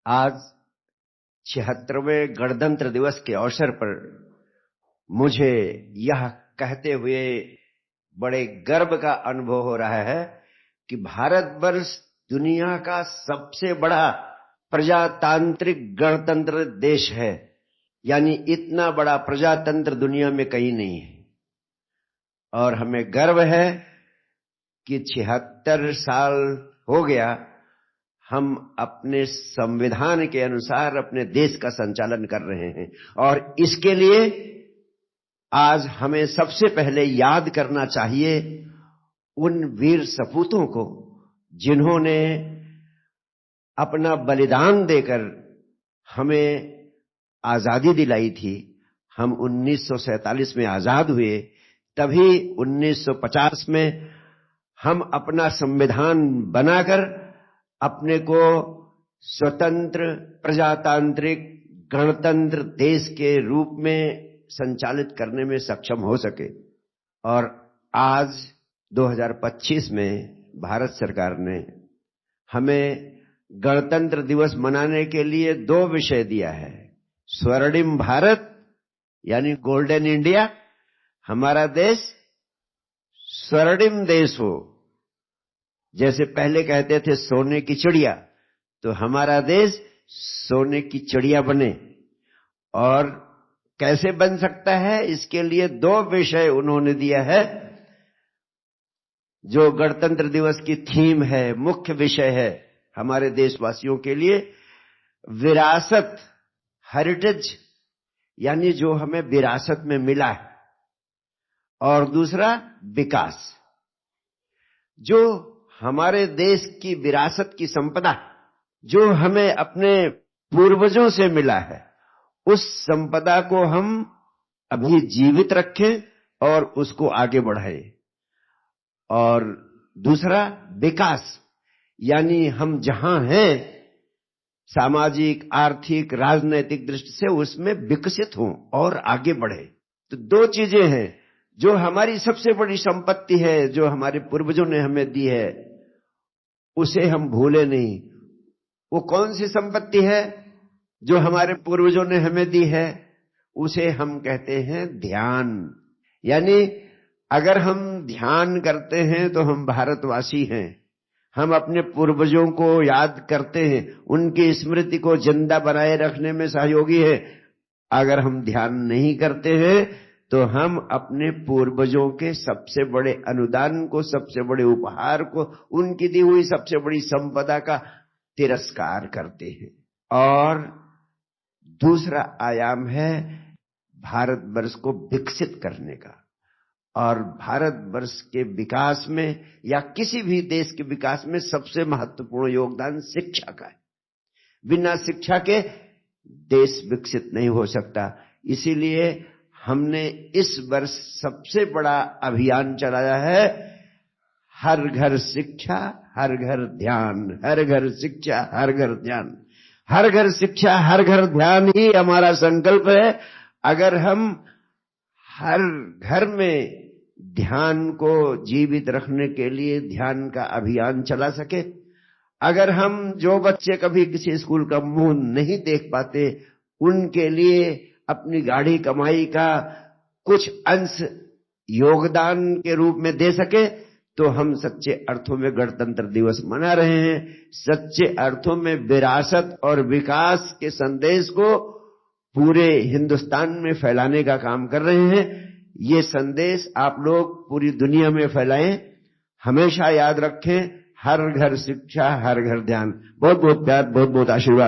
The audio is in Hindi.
आज 76वें गणतंत्र दिवस के अवसर पर मुझे यह कहते हुए बड़े गर्व का अनुभव हो रहा है कि भारतवर्ष दुनिया का सबसे बड़ा प्रजातांत्रिक गणतंत्र देश है। यानी इतना बड़ा प्रजातंत्र दुनिया में कहीं नहीं है। और हमें गर्व है कि 76 साल हो गया हम अपने संविधान के अनुसार अपने देश का संचालन कर रहे हैं। और इसके लिए आज हमें सबसे पहले याद करना चाहिए उन वीर सपूतों को जिन्होंने अपना बलिदान देकर हमें आजादी दिलाई थी। हम 1947 में आजाद हुए, तभी 1950 में हम अपना संविधान बनाकर अपने को स्वतंत्र प्रजातांत्रिक गणतंत्र देश के रूप में संचालित करने में सक्षम हो सके। और आज 2025 में भारत सरकार ने हमें गणतंत्र दिवस मनाने के लिए 2 विषय दिया है। स्वर्णिम भारत यानी गोल्डन इंडिया, हमारा देश स्वर्णिम देश हो। जैसे पहले कहते थे सोने की चिड़िया, तो हमारा देश सोने की चिड़िया बने। और कैसे बन सकता है, इसके लिए 2 विषय उन्होंने दिया है जो गणतंत्र दिवस की थीम है, मुख्य विषय है हमारे देशवासियों के लिए। विरासत, हेरिटेज, यानी जो हमें विरासत में मिला है। और दूसरा विकास, जो हमारे देश की विरासत की संपदा जो हमें अपने पूर्वजों से मिला है, उस संपदा को हम अभी जीवित रखें और उसको आगे बढ़ाएं। और दूसरा विकास, यानी हम जहां हैं सामाजिक, आर्थिक, राजनैतिक दृष्टि से उसमें विकसित हों और आगे बढ़े। तो 2 चीजें हैं जो हमारी सबसे बड़ी संपत्ति है, जो हमारे पूर्वजों ने हमें दी है, उसे हम भूले नहीं। वो कौन सी संपत्ति है जो हमारे पूर्वजों ने हमें दी है? उसे हम कहते हैं ध्यान। यानी अगर हम ध्यान करते हैं तो हम भारतवासी हैं। हम अपने पूर्वजों को याद करते हैं, उनकी स्मृति को जिंदा बनाए रखने में सहयोगी है। अगर हम ध्यान नहीं करते हैं तो हम अपने पूर्वजों के सबसे बड़े अनुदान को, सबसे बड़े उपहार को, उनकी दी हुई सबसे बड़ी संपदा का तिरस्कार करते हैं। और दूसरा आयाम है भारतवर्ष को विकसित करने का। और भारतवर्ष के विकास में या किसी भी देश के विकास में सबसे महत्वपूर्ण योगदान शिक्षा का है। बिना शिक्षा के देश विकसित नहीं हो सकता। इसीलिए हमने इस वर्ष सबसे बड़ा अभियान चलाया है, हर घर शिक्षा हर घर ध्यान, हर घर शिक्षा हर घर ध्यान। हर घर शिक्षा हर घर ध्यान ही हमारा संकल्प है। अगर हम हर घर में ध्यान को जीवित रखने के लिए ध्यान का अभियान चला सके, अगर हम जो बच्चे कभी किसी स्कूल का मुंह नहीं देख पाते, उनके लिए अपनी गाढ़ी कमाई का कुछ अंश योगदान के रूप में दे सके, तो हम सच्चे अर्थों में गणतंत्र दिवस मना रहे हैं। सच्चे अर्थों में विरासत और विकास के संदेश को पूरे हिंदुस्तान में फैलाने का काम कर रहे हैं। ये संदेश आप लोग पूरी दुनिया में फैलाएं। हमेशा याद रखें, हर घर शिक्षा हर घर ध्यान। बहुत बहुत प्यार, बहुत बहुत आशीर्वाद।